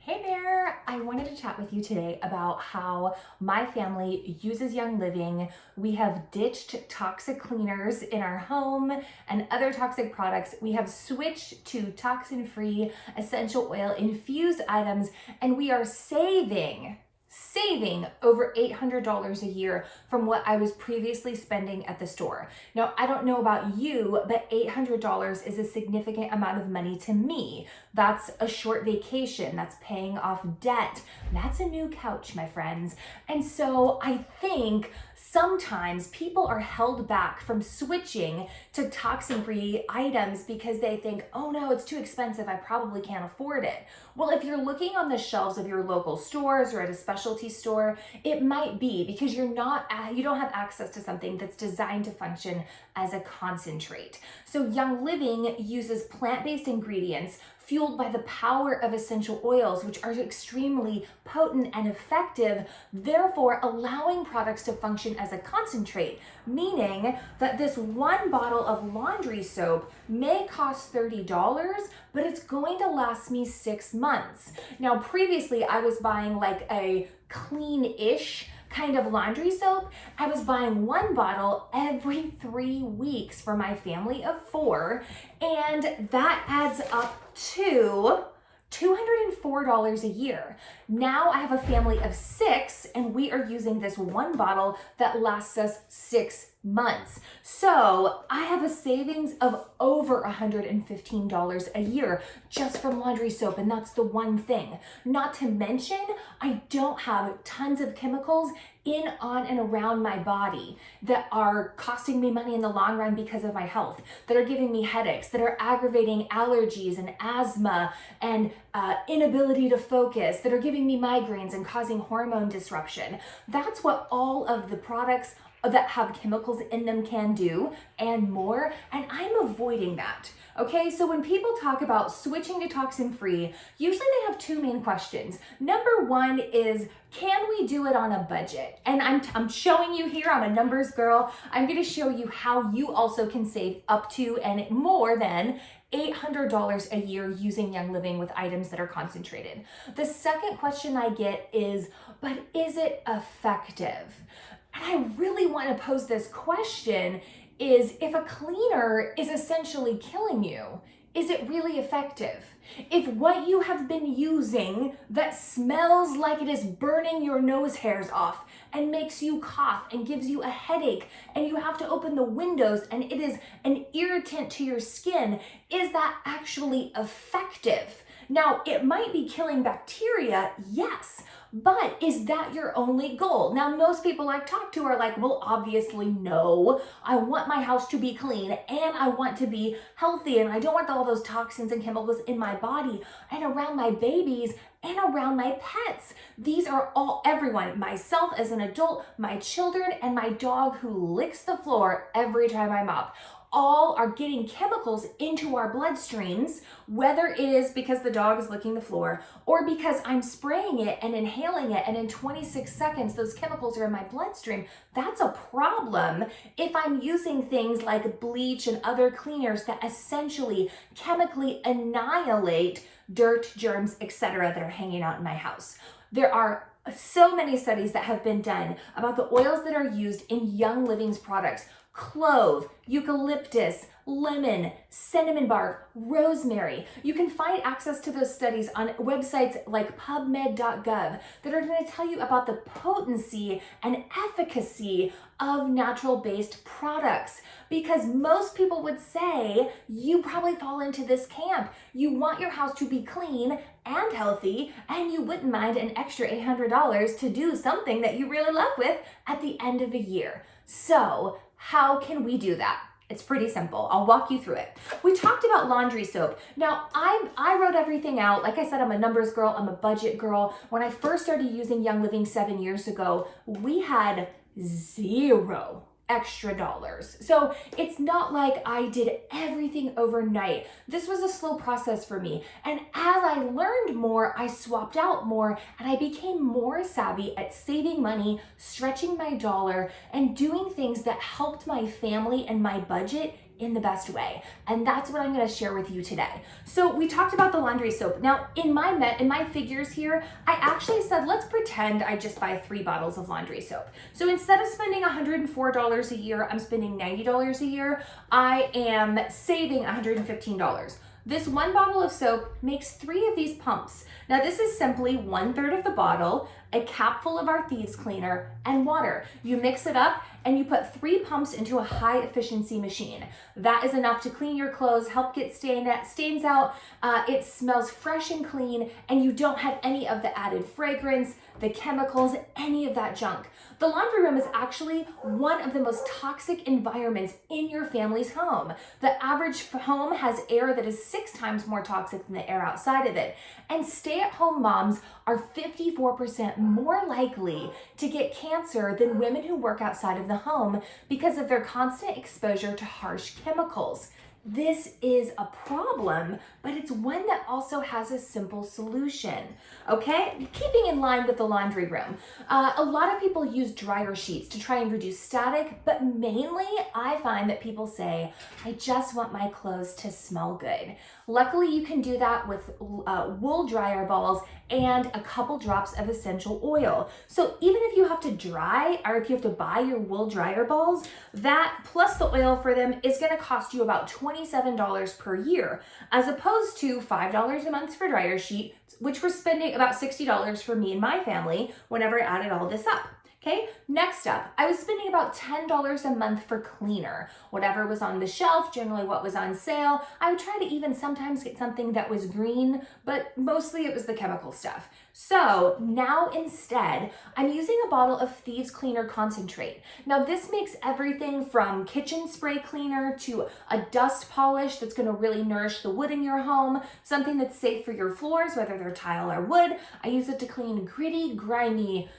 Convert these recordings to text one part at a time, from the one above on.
Hey there! I wanted to chat with you today about how my family uses Young Living. We have ditched toxic cleaners in our home and other toxic products. We have switched to toxin-free essential oil infused items, and we are saving over $800 a year from what I was previously spending at the store. Now, I don't know about you, but $800 is a significant amount of money to me. That's a short vacation, that's paying off debt, that's a new couch, my friends. And so I think sometimes people are held back from switching to toxin-free items because they think, oh no, it's too expensive, I probably can't afford it. Well, if you're looking on the shelves of your local stores or at a specialty store, it might be because you don't have access to something that's designed to function as a concentrate. So Young Living uses plant-based ingredients fueled by the power of essential oils, which are extremely potent and effective, therefore allowing products to function as a concentrate, meaning that this one bottle of laundry soap may cost $30, but it's going to last me 6 months. Now, previously I was buying like a clean-ish kind of laundry soap. I was buying one bottle every 3 weeks for my family of 4, and that adds up to $204 a year. Now I have a family of 6 and we are using this one bottle that lasts us 6 months. So I have a savings of over $115 a year just from laundry soap, and that's the one thing. Not to mention, I don't have tons of chemicals in, on, and around my body that are costing me money in the long run because of my health, that are giving me headaches, that are aggravating allergies and asthma and inability to focus, that are giving me migraines and causing hormone disruption. That's what all of the products that have chemicals in them can do and more, and I'm avoiding that. Okay, so when people talk about switching to toxin-free, usually they have 2 main questions. Number 1 is, can we do it on a budget? And I'm showing you here, I'm a numbers girl, I'm gonna show you how you also can save up to and more than $800 a year using Young Living with items that are concentrated. The second question I get is, but is it effective? And I really want to pose this question is, if a cleaner is essentially killing you, is it really effective? If what you have been using that smells like it is burning your nose hairs off and makes you cough and gives you a headache and you have to open the windows and it is an irritant to your skin, is that actually effective? Now, it might be killing bacteria, yes, but is that your only goal? Now, most people I talk to are like, well, obviously no. I want my house to be clean and I want to be healthy and I don't want all those toxins and chemicals in my body and around my babies and around my pets. These are all, everyone, myself as an adult, my children, and my dog who licks the floor every time I mop. All are getting chemicals into our bloodstreams, whether it is because the dog is licking the floor or because I'm spraying it and inhaling it, and in 26 seconds those chemicals are in my bloodstream. That's a problem if I'm using things like bleach and other cleaners that essentially chemically annihilate dirt, germs, etc. that are hanging out in my house. There are so many studies that have been done about the oils that are used in Young Living's products. Clove, eucalyptus, lemon, cinnamon bark, rosemary. You can find access to those studies on websites like pubmed.gov that are going to tell you about the potency and efficacy of natural-based products, because most people would say you probably fall into this camp. You want your house to be clean and healthy, and you wouldn't mind an extra $800 to do something that you really love with at the end of a year. So how can we do that? It's pretty simple. I'll walk you through it. We talked about laundry soap. Now, I wrote everything out. Like I said, I'm a numbers girl. I'm a budget girl. When I first started using Young Living 7 years ago, we had $0 extra dollars. So it's not like I did everything overnight. This was a slow process for me. And as I learned more, I swapped out more and I became more savvy at saving money, stretching my dollar, and doing things that helped my family and my budget in the best way. And that's what I'm gonna share with you today. So we talked about the laundry soap. Now in my figures here, I actually said, let's pretend I just buy 3 bottles of laundry soap. So instead of spending $104 a year, I'm spending $90 a year. I am saving $115. This 1 bottle of soap makes 3 of these pumps. Now this is simply 1/3 of the bottle, a capful of our thieves cleaner, and water. You mix it up and you put 3 pumps into a high efficiency machine. That is enough to clean your clothes, help get stains out. It smells fresh and clean, and you don't have any of the added fragrance, the chemicals, any of that junk. The laundry room is actually one of the most toxic environments in your family's home. The average home has air that is 6 times more toxic than the air outside of it. And stay-at-home moms are 54% more likely to get cancer than women who work outside of the home because of their constant exposure to harsh chemicals. This is a problem, but it's one that also has a simple solution, okay? Keeping in line with the laundry room, a lot of people use dryer sheets to try and reduce static, but mainly I find that people say, I just want my clothes to smell good. Luckily, you can do that with wool dryer balls and a couple drops of essential oil. So even if you have to dry, or if you have to buy your wool dryer balls, that plus the oil for them is gonna cost you about $27 per year, as opposed to $5 a month for dryer sheet, which we're spending about $60 for me and my family whenever I added all this up. Okay, next up, I was spending about $10 a month for cleaner. Whatever was on the shelf, generally what was on sale. I would try to even sometimes get something that was green, but mostly it was the chemical stuff. So now instead, I'm using a bottle of Thieves Cleaner Concentrate. Now this makes everything from kitchen spray cleaner to a dust polish that's gonna really nourish the wood in your home, something that's safe for your floors, whether they're tile or wood. I use it to clean gritty, grimy,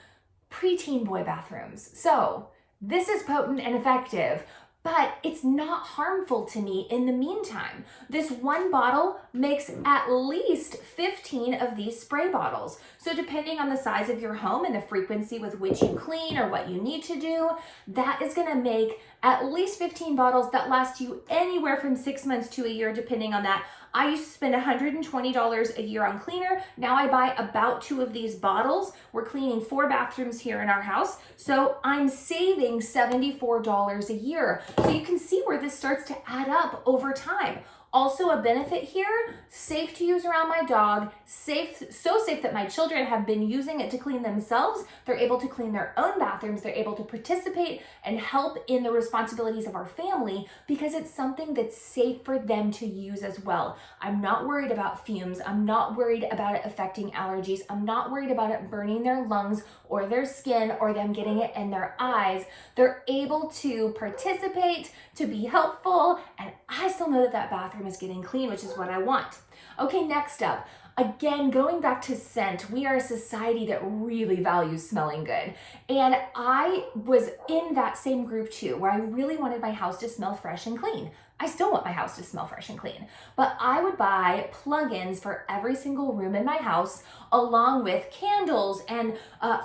preteen boy bathrooms. So this is potent and effective, but it's not harmful to me in the meantime. This 1 bottle makes at least 15 of these spray bottles. So depending on the size of your home and the frequency with which you clean or what you need to do, that is gonna make at least 15 bottles that last you anywhere from 6 months to a year, depending on that. I used to spend $120 a year on cleaner. Now I buy about 2 of these bottles. We're cleaning 4 bathrooms here in our house. So I'm saving $74 a year. So you can see where this starts to add up over time. Also a benefit here, safe to use around my dog, so safe that my children have been using it to clean themselves. They're able to clean their own bathrooms. They're able to participate and help in the responsibilities of our family because it's something that's safe for them to use as well. I'm not worried about fumes. I'm not worried about it affecting allergies. I'm not worried about it burning their lungs or their skin or them getting it in their eyes. They're able to participate, to be helpful, and I still know that that bathroom is getting clean, which is what I want. Okay, next up. Again, going back to scent, we are a society that really values smelling good. And I was in that same group too, where I really wanted my house to smell fresh and clean. I still want my house to smell fresh and clean, but I would buy plugins for every single room in my house, along with candles and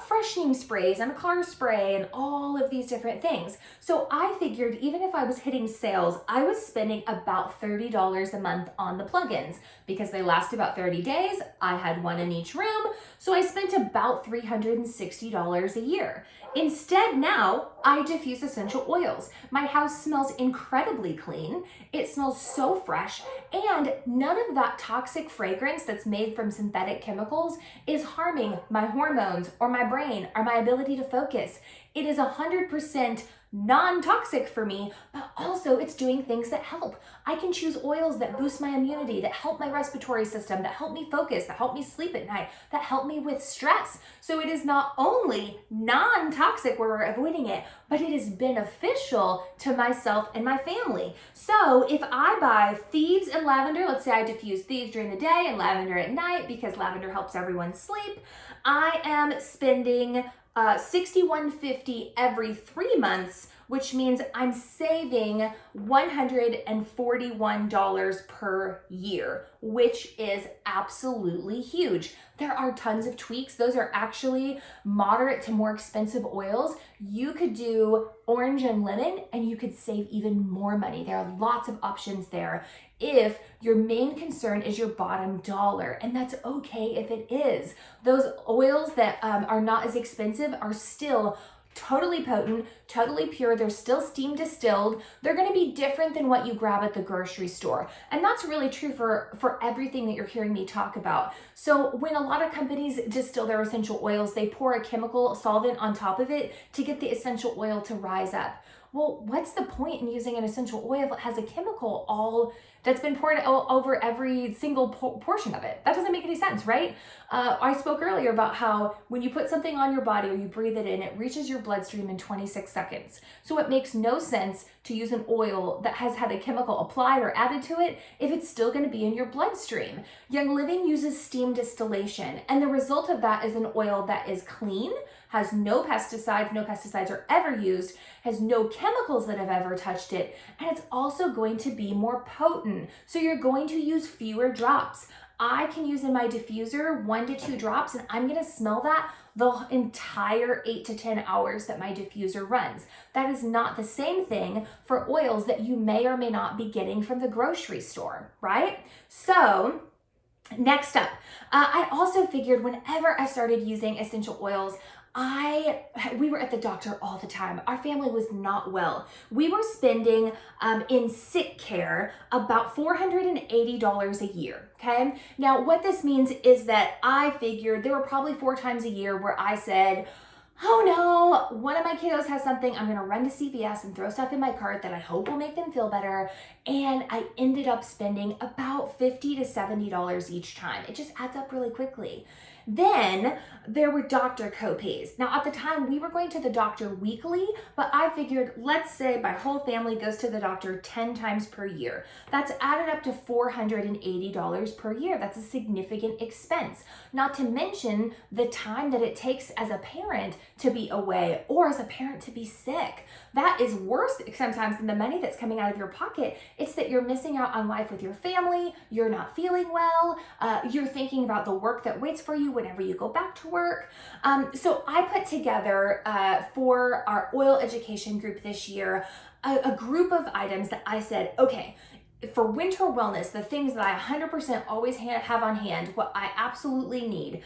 freshening sprays and a car spray and all of these different things. So I figured even if I was hitting sales, I was spending about $30 a month on the plugins because they last about 30 days. I had 1 in each room, so I spent about $360 a year. Instead, now I diffuse essential oils. My house smells incredibly clean. It smells so fresh, and none of that toxic fragrance that's made from synthetic chemicals is harming my hormones or my brain or my ability to focus. It is 100% non-toxic for me, but also it's doing things that help. I can choose oils that boost my immunity, that help my respiratory system, that help me focus, that help me sleep at night, that help me with stress. So it is not only non-toxic where we're avoiding it, but it is beneficial to myself and my family. So if I buy Thieves and lavender, let's say I diffuse Thieves during the day and lavender at night because lavender helps everyone sleep, I am spending $61.50 every 3 months, which means I'm saving $141 per year, which is absolutely huge. There are tons of tweaks. Those are actually moderate to more expensive oils. You could do orange and lemon and you could save even more money. There are lots of options there if your main concern is your bottom dollar, and that's okay if it is. Those oils that are not as expensive are still totally potent, totally pure. They're still steam distilled. They're going to be different than what you grab at the grocery store. And that's really true for everything that you're hearing me talk about. So when a lot of companies distill their essential oils, they pour a chemical solvent on top of it to get the essential oil to rise up. Well, what's the point in using an essential oil that has a chemical all that's been poured over every single portion of it? That doesn't make any sense, right? I spoke earlier about how when you put something on your body or you breathe it in, it reaches your bloodstream in 26 seconds. So it makes no sense to use an oil that has had a chemical applied or added to it if it's still going to be in your bloodstream. Young Living uses steam distillation, and the result of that is an oil that is clean, has no pesticides are ever used, has no chemicals that have ever touched it, and it's also going to be more potent. So you're going to use fewer drops. I can use in my diffuser 1 to 2 drops, and I'm gonna smell that the entire 8 to 10 hours that my diffuser runs. That is not the same thing for oils that you may or may not be getting from the grocery store, right? So next up, I also figured whenever I started using essential oils, we were at the doctor all the time. Our family was not well. We were spending in sick care about $480 a year, okay? Now, what this means is that I figured there were probably 4 times a year where I said, oh no, one of my kiddos has something, I'm gonna run to CVS and throw stuff in my cart that I hope will make them feel better. And I ended up spending about $50 to $70 each time. It just adds up really quickly. Then there were doctor copays. Now at the time we were going to the doctor weekly, but I figured, let's say my whole family goes to the doctor 10 times per year. That's added up to $480 per year. That's a significant expense. Not to mention the time that it takes as a parent to be away or as a parent to be sick. That is worse sometimes than the money that's coming out of your pocket. It's that you're missing out on life with your family, you're not feeling well, you're thinking about the work that waits for you whenever you go back to work. So I put together for our oil education group this year, a group of items that I said, okay, for winter wellness, the things that I 100% always have on hand, what I absolutely need,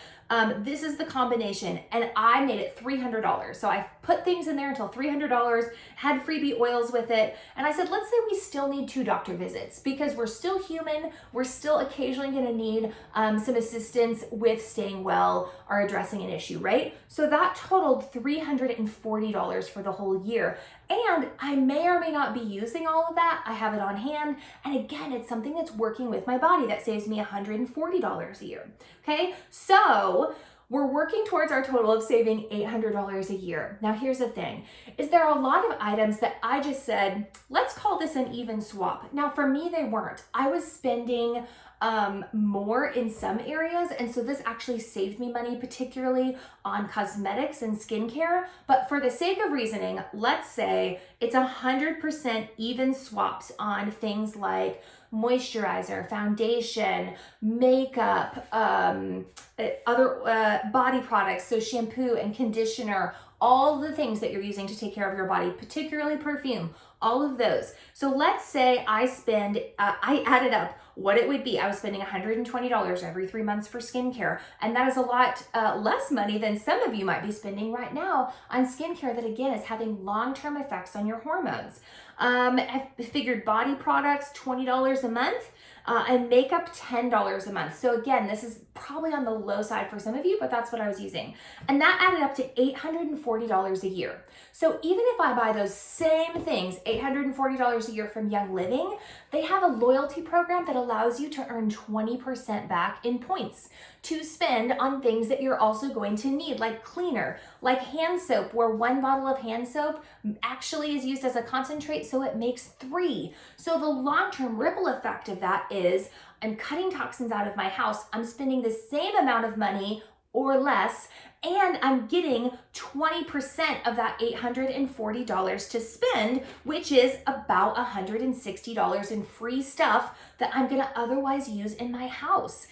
this is the combination, and I made it $300. So I put things in there until $300, had freebie oils with it, and I said, let's say we still need 2 doctor visits because we're still human, we're still occasionally gonna need some assistance with staying well or addressing an issue, right? So that totaled $340 for the whole year. And I may or may not be using all of that. I have it on hand. And again, it's something that's working with my body that saves me $140 a year. Okay, so we're working towards our total of saving $800 a year. Now, here's the thing, is there are a lot of items that I just said, let's call this an even swap. Now, for me, they weren't. I was spending more in some areas, and so this actually saved me money, particularly on cosmetics and skincare. But for the sake of reasoning, let's say it's 100% even swaps on things like moisturizer, foundation, makeup, other body products, so shampoo and conditioner, all the things that you're using to take care of your body, particularly perfume, all of those. So let's say I spend, I added up what it would be. I was spending $120 every 3 months for skincare. And that is a lot less money than some of you might be spending right now on skincare that, again, is having long-term effects on your hormones. I figured body products, $20 a month. And makeup, $10 a month. So again, this is probably on the low side for some of you, but that's what I was using. And that added up to $840 a year. So even if I buy those same things, $840 a year from Young Living, they have a loyalty program that allows you to earn 20% back in points to spend on things that you're also going to need, like cleaner, like hand soap, where 1 bottle of hand soap actually is used as a concentrate, so it makes 3. So the long-term ripple effect of that is I'm cutting toxins out of my house. I'm spending the same amount of money or less, and I'm getting 20% of that $840 to spend, which is about $160 in free stuff that I'm gonna otherwise use in my house.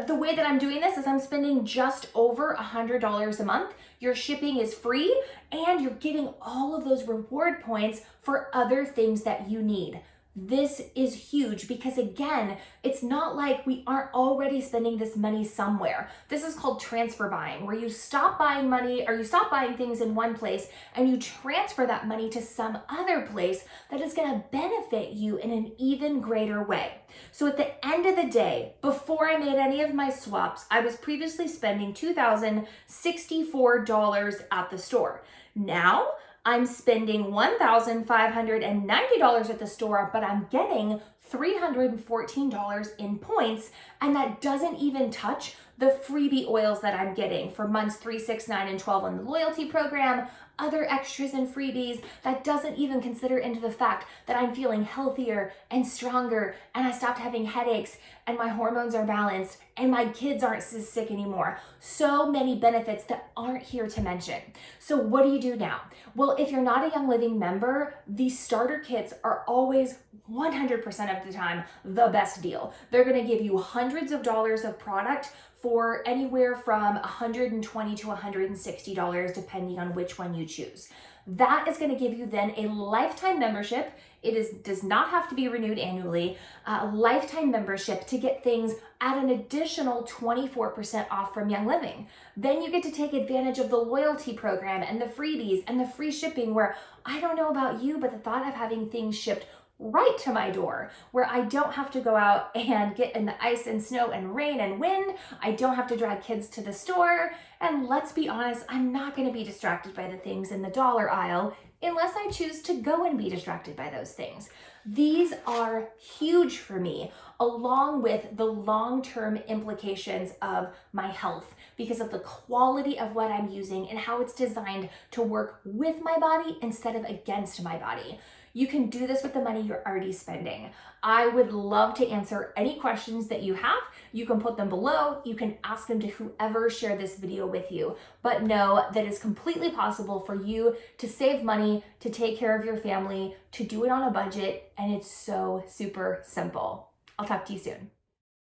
The way that I'm doing this is I'm spending just over $100 a month. Your shipping is free, and you're getting all of those reward points for other things that you need. This is huge because, again, it's not like we aren't already spending this money somewhere. This is called transfer buying, where you stop buying money or you stop buying things in one place and you transfer that money to some other place that is going to benefit you in an even greater way. So at the end of the day, before I made any of my swaps, I was previously spending $2,064 at the store. Now, I'm spending $1,590 at the store, but I'm getting $314 in points, and that doesn't even touch the freebie oils that I'm getting for months 3, 6, 9, and 12 on the loyalty program, other extras and freebies. That doesn't even consider into the fact that I'm feeling healthier and stronger, and I stopped having headaches, and my hormones are balanced, and my kids aren't so sick anymore. So many benefits that aren't here to mention. So what do you do now? Well, if you're not a Young Living member, these starter kits are always 100% of the time the best deal. They're gonna give you hundreds of dollars of product for anywhere from $120 to $160, depending on which one you choose. That is going to give you then a lifetime membership. It does not have to be renewed annually. A lifetime membership to get things at an additional 24% off from Young Living. Then you get to take advantage of the loyalty program and the freebies and the free shipping, where I don't know about you, but the thought of having things shipped right to my door, where I don't have to go out and get in the ice and snow and rain and wind. I don't have to drag kids to the store. And let's be honest, I'm not going to be distracted by the things in the dollar aisle unless I choose to go and be distracted by those things. These are huge for me, along with the long-term implications of my health, because of the quality of what I'm using and how it's designed to work with my body instead of against my body. You can do this with the money you're already spending. I would love to answer any questions that you have. You can put them below. You can ask them to whoever shared this video with you. But know that it's completely possible for you to save money, to take care of your family, to do it on a budget, and it's so super simple. I'll talk to you soon.